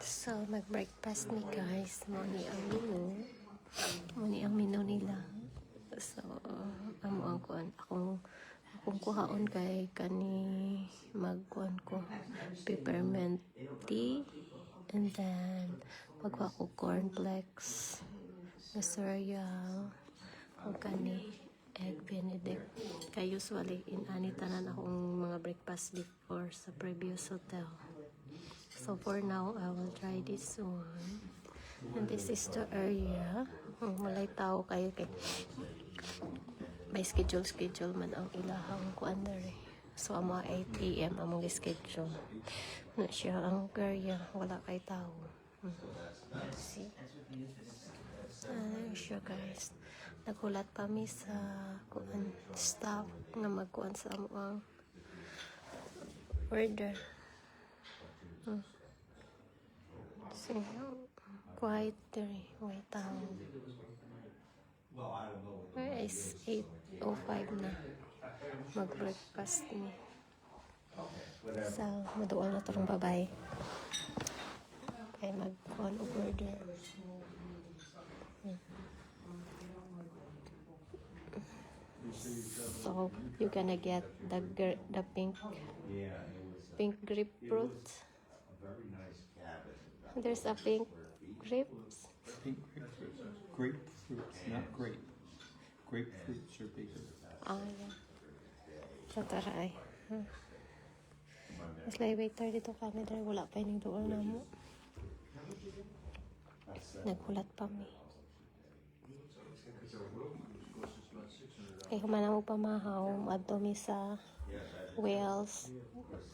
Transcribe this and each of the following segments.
So, mag-breakfast ni guys. Muni ang menu. Muni ang menu nila. So, amuang kuan. Akong kuhaon kay kani magkuan ko. Peppermint tea. And then, pagwa ko cornflakes. Na cereal. O kani egg benedict. Kay usually, inanitanan akong mga breakfast before sa previous hotel. So for now, I will try this one. And this is the area. Malay tao kayo kay may schedule man ang ilahang kuan dere. So amo 8 AM among schedule. Na siya ang area, wala kay tao. See? Siya guys. Nagulat pa mi sa kuan staff nga magkuan sa among order. See, quiet there. Wait down. Where is 8:05 na? Mag-breakfast ni. So, maduol na itong babay. Kaya mag-on order. So, you're gonna get the pink grapefruit. There's a pink grapes. Pink grapefruit. Grapefruits, not grape. Grapefruits are bigger. Ah, yeah. So, tara ay. Mas lay waiter dito kami dahil wala pa yung doon na mo. Nagulat pa mi. Kaya kumana mo pamahaw, adto mi sa Wales.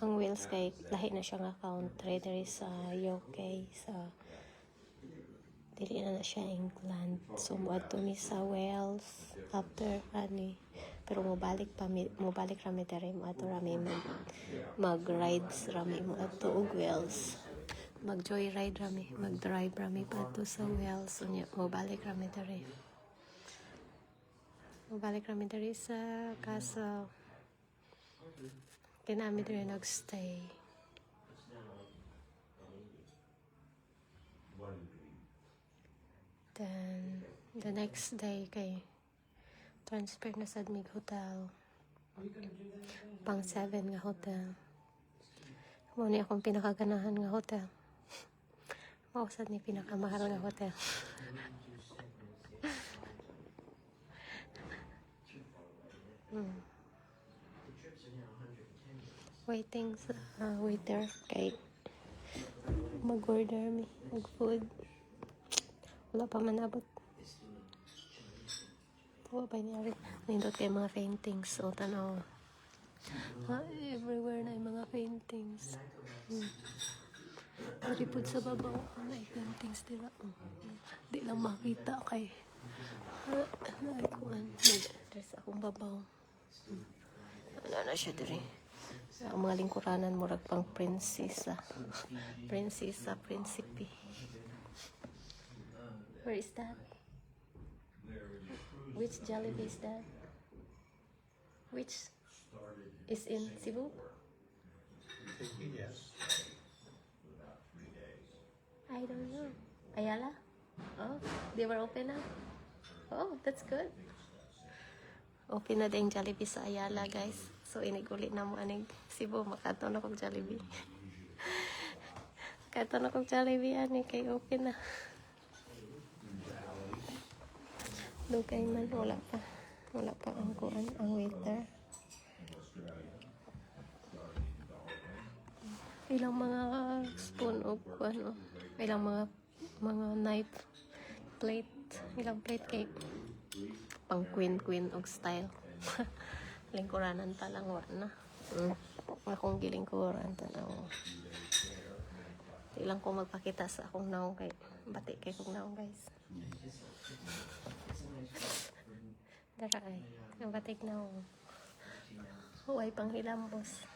Ang Wales kay lahi na siya nga country diri sa UK, sa dili na siya England. So adto mi sa Wales after ani, pero mobalik rami diri, adto rami mag-rides rami mo adto og Wales. Mag-joyride rami, mag-drive rami pa adto sa Wales. So mobalik rami diri sa castle. Kinami diri nagstay. Then the next day kay transfer na sa Admig Hotel. Pang 7 nga hotel. Muna akong pinakaganahan nga hotel. Mausad ni pinakamahal nga hotel. Waiting sa waiter kay mag-order mi mag-food. Wala pa man abot. Tuwa pa niya rin. Nindot kay mga paintings. So, tanaw. Everywhere na yung mga paintings. Maripod sa babaw. May paintings nila. Di lang makita kay dress akong babaw. Wala na siya diri. Ang mga lingkuranan murag pang prinsesa. Prinsipe. Where is that? Which Jollibee is that? Which is in Cebu? Yes. I don't know. Ayala? Oh, they were open now? Oh, that's good. Open na din Jollibee sa Ayala, guys. So, inigulit na mo aning Cebu. Makato na kong Jollibee. Makato na kong Jollibee, ani. Kay open na. Dugay man. Wala pa ang kuan, ang waiter. Ilang mga spoon o kuan, o. Ilang mga knife, plate. Ilang plate kay pang queen og style. Lingkuranan pa lang na. Akong gilingkuran tanaw. Ilang ko magpakita sa akong naong kay bati kay kong naong, guys. Dara ay ang batik naong. Huway pang hilambos.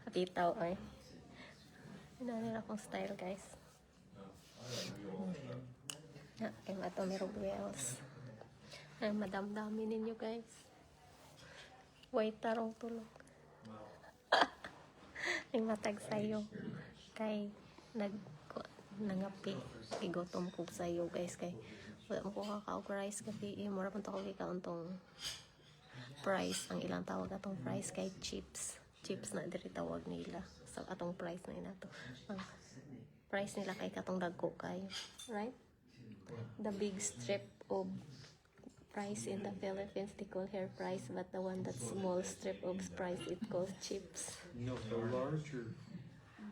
Kapitaw ay. Inanira akong style, guys. Kay mato may Wales. Ay madamdami ninyo, guys. White tarong tulog. Ang matag sayo. Kay nangapi igotom ko sa iyo guys kay wala mo ko kakaog rice gabi mura man to ko gikauntong price ang ilang tawag atong price kay chips na diri tawag nila sa atong price na inato ang price nila kay katong dagko kayo right the big strip of price in the Philippines they call hair price but the one that small strip of price it calls chips. No, the larger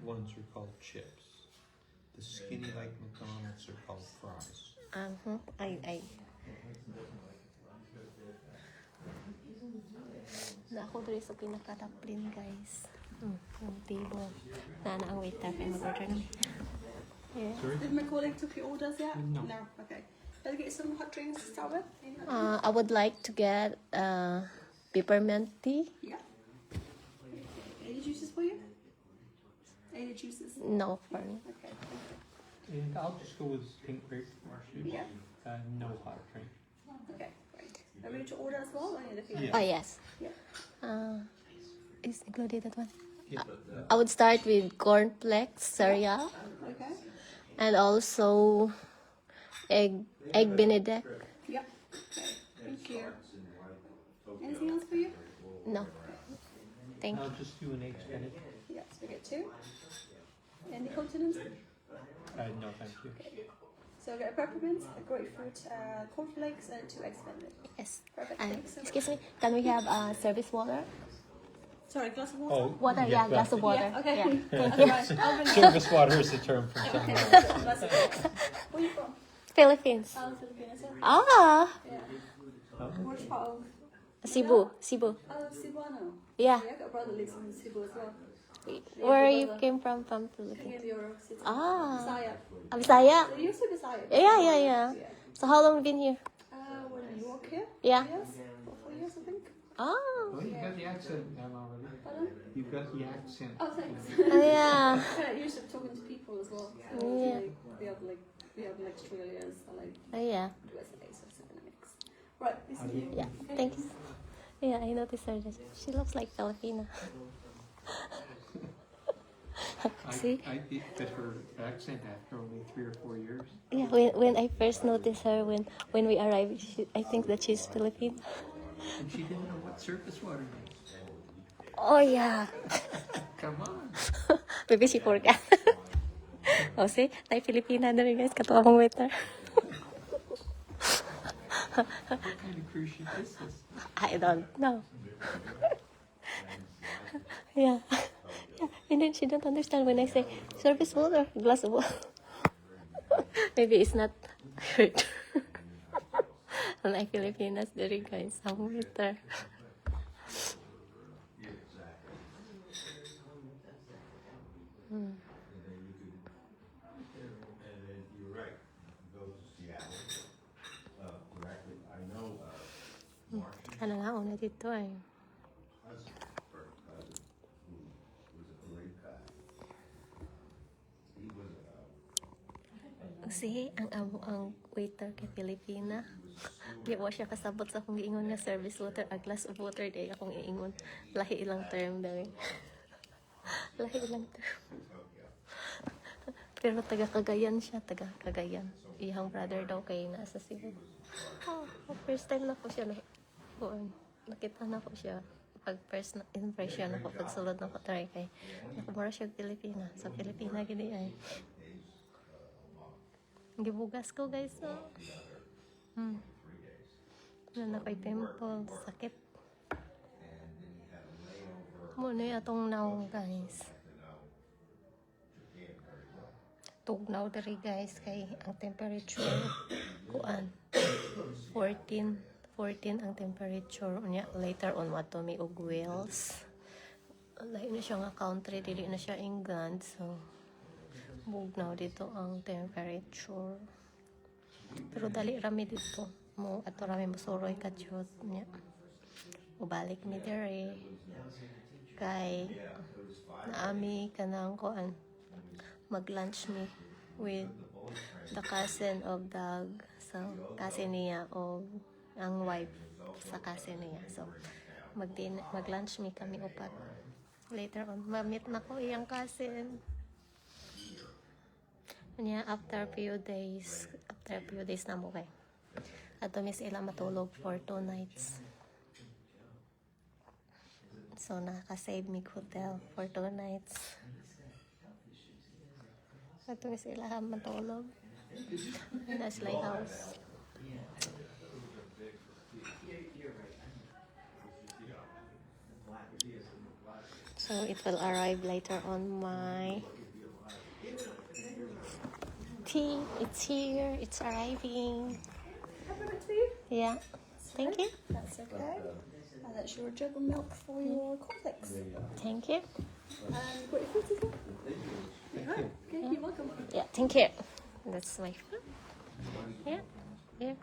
ones are called chips. The skinny like McDonald's are called fries. Ay. Na ako dito sa pinaka-daplin, guys. Yung table. Na ang waiter kay mag-order na. Yeah. Sorry? Did my colleague took your orders yet? No. Okay. Better get some hot drinks to start with. I would like to get peppermint tea. Yeah. Any juices for you? Any juices? No, for me. Okay. And I'll just go with pink grape. Yeah. No hot drink. Okay. Great. Are we to order as well? Or anything? Yeah. Oh, yes. Yeah. Is included that one? Yeah. I would start with cornflakes, cereal, Okay. and also egg benedict. Yep. Okay. Thank you. Anything else for you? No. Thank you. I'll just do an egg Benedict. Yes, we get two. Any continents? No, thank you. So I get a peppermint, a grapefruit, cornflakes, and 2 eggs Benedict. Yes. Perfect. And Thanks so much. excuse me, can we have service water? Sorry, glass of water? Oh, Water, yeah, glass of water. Yeah, okay. Yeah. That's right. I'll bring it. Service water is a term from Okay. somewhere else. That's okay. Where are you from? Philippines. Philippines. Ah, Yeah. Which part of? Cebu. Oh, Cebuano. Yeah. I've got a brother lives in Cebu as well. Where you came from Philippines? In Euro City. Ah, Bisaya. Bisaya. So you also Bisaya? Yeah. So how long have you been here? When you work here? Yeah. Yes. For 4 years, I think. Ah, Oh, you got the accent down already. Pardon? You've got the accent. Oh, thanks. oh yeah. I'm kind of used to talking to people as well. So Yeah. we have like Australians, like Oh yeah. USA, so it's in a mix. Right, this is you. Yeah. Thank you. Yeah, I noticed her. She looks like Filipina. See? I did get her accent after only 3 or 4 years. Yeah, when I first noticed her when we arrived, I think that she's Filipino. And she didn't know what surface water means. Oh yeah. Come on. Maybe she forgot. Oh, see? Tayo Filipina na rin guys. Katuwa mong waiter. What kind of cruise ship is this? I don't know. Yeah. And then she don't understand when I say, service water, glass of water. Maybe it's not hurt. And I Filipinas diri guys. Ang waiter. Ano nga una dito ay. Si ang waiter kay Pilipina. Di mo siya kasabot sa akong giingon nga service water, a glass of water day akong iingon. Lahi ilang term daw. Lahi ilang term. Pero taga Cagayan siya, taga Cagayan. Iyang brother daw kay nasa Cebu. Oh, first time na ko siya nakita na ko siya. Pag first impression ako, pag sulod na ko try kay nakumara siya Pilipina. Sa Pilipina gini ay. Gibugas ko guys. Na ko'y pimple, sakit. Muna yung atong naong guys. Tugnaw diri guys kay ang temperature kuan 14 ang temperature unya later on wato mi og Wales. Lahi na siya nga country, dili na siya England, so bugnaw dito ang temperature. Pero dali rami dito mo ato rami masuroy kadyot nya. Ubalik mi diri kay naami kanang kuan mag-lunch me with the cousin of Doug. So, cousin niya o ang wife sa cousin niya. So, mag-lunch me kami upat. Later on, ma-meet na ko iyang cousin. Nya after few days na mo kay. Ato mis ila matulog for 2 nights. So nakaka-save mig hotel for 2 nights. Ato mis ila matulog. That's like house. So it will arrive later on my tea. It's here. It's arriving. Have a bit for you. Yeah. Thank you. That's okay. And that's your jug of milk for your cornflakes. Thank you. And got your fruit as well. Okay, you're welcome. Yeah. Thank you. That's my food. Yeah. Yeah.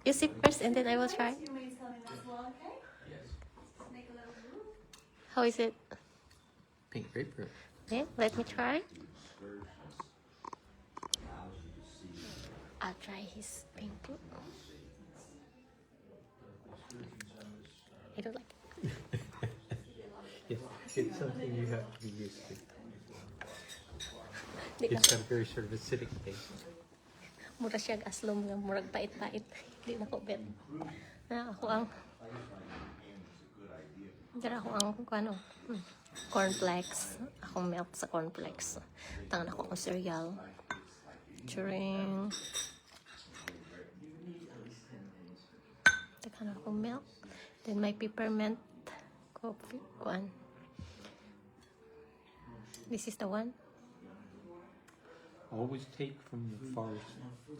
You sit first and then I will try. You may tell me that's well, okay? Make a little move. How is it? Pink grapefruit. Yeah. Let me try. I'll try his pink too. I don't like it. Yes, it's something you have to be used to. Di It's ka, got a very sort of acidic taste. mura siya aslom nga murag pait-pait. Di na ko bet. Na ako ang Dara ako ang ano, cornflakes. Akong milk sa cornflakes. Tangan ako ang cereal. During Takan ako milk. Then my peppermint coffee one. This is the one. Always take from the far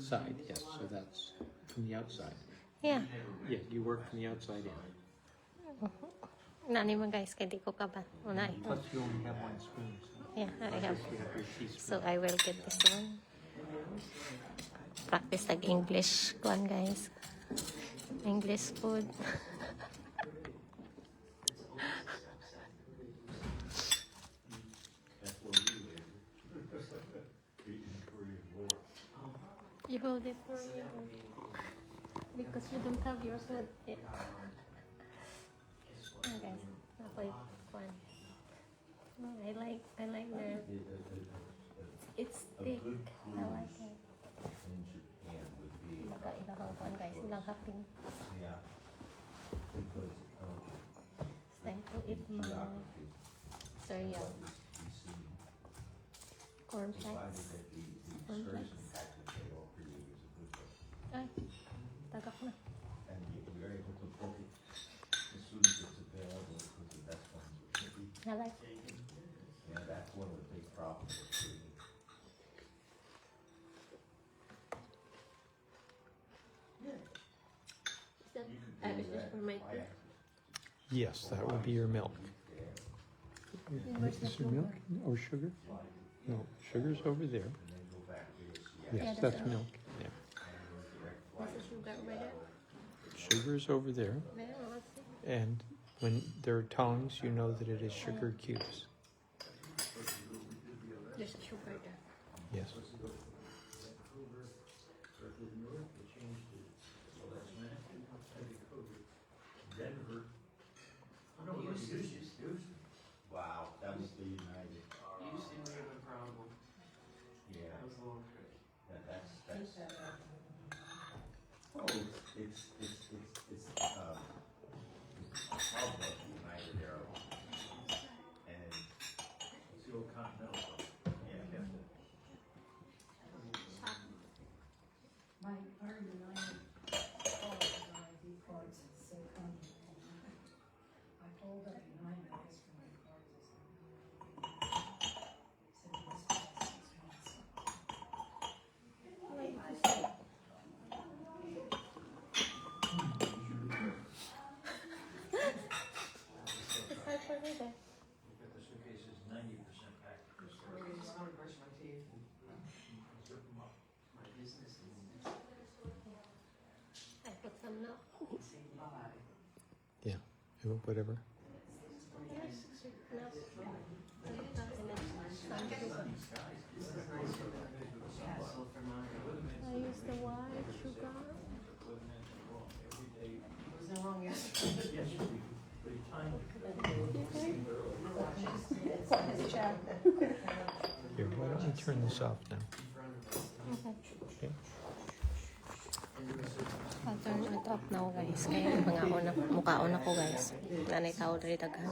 side, yes, so that's from the outside. Yeah. Yeah, you work from the outside in. Nani mo guys, kaya di ko kaban. Unay. Plus you only have 1 spoon, so Yeah, I have. you have your teaspoon. So I will get this one. Practice tag English one guys. English food. You hold it for me because you don't have your food. Yeah. Oh, guys, ako yung one. Oh, I like the. It's thick. I like it. Baka ilang one guys, ilang haping. It's time to eat my cereal. Cornflakes. Cornflakes. Ay, tagak na. I like it. Is this for my tea? Yes, that would be your milk. Where's Is the your milk or sugar? No, sugar's over there. Yes, Yeah, that's that's milk. Yeah. This is sugar over there. Sugar's over there, There, let's see. and when there are tongs, you know that it is sugar cubes. There's a sugar there. Yes. Wow, that was the United. Yeah. That's. Oh, it's of the United Airlines. And it's the old Continental. Yeah. My our United cards so come. I told that United asked for my cards. Said it was for 6 months. It's hard for me there. The suitcase is 90% packed. I just want to brush my teeth. My business is. I put some milk. Yeah. Whatever. I use the white sugar. Was there wrong answer? His chair. Here, why don't we turn this off now? I'll turn it up now guys. Kaya mga mukhaon ako guys. Nanay tao dali daghan.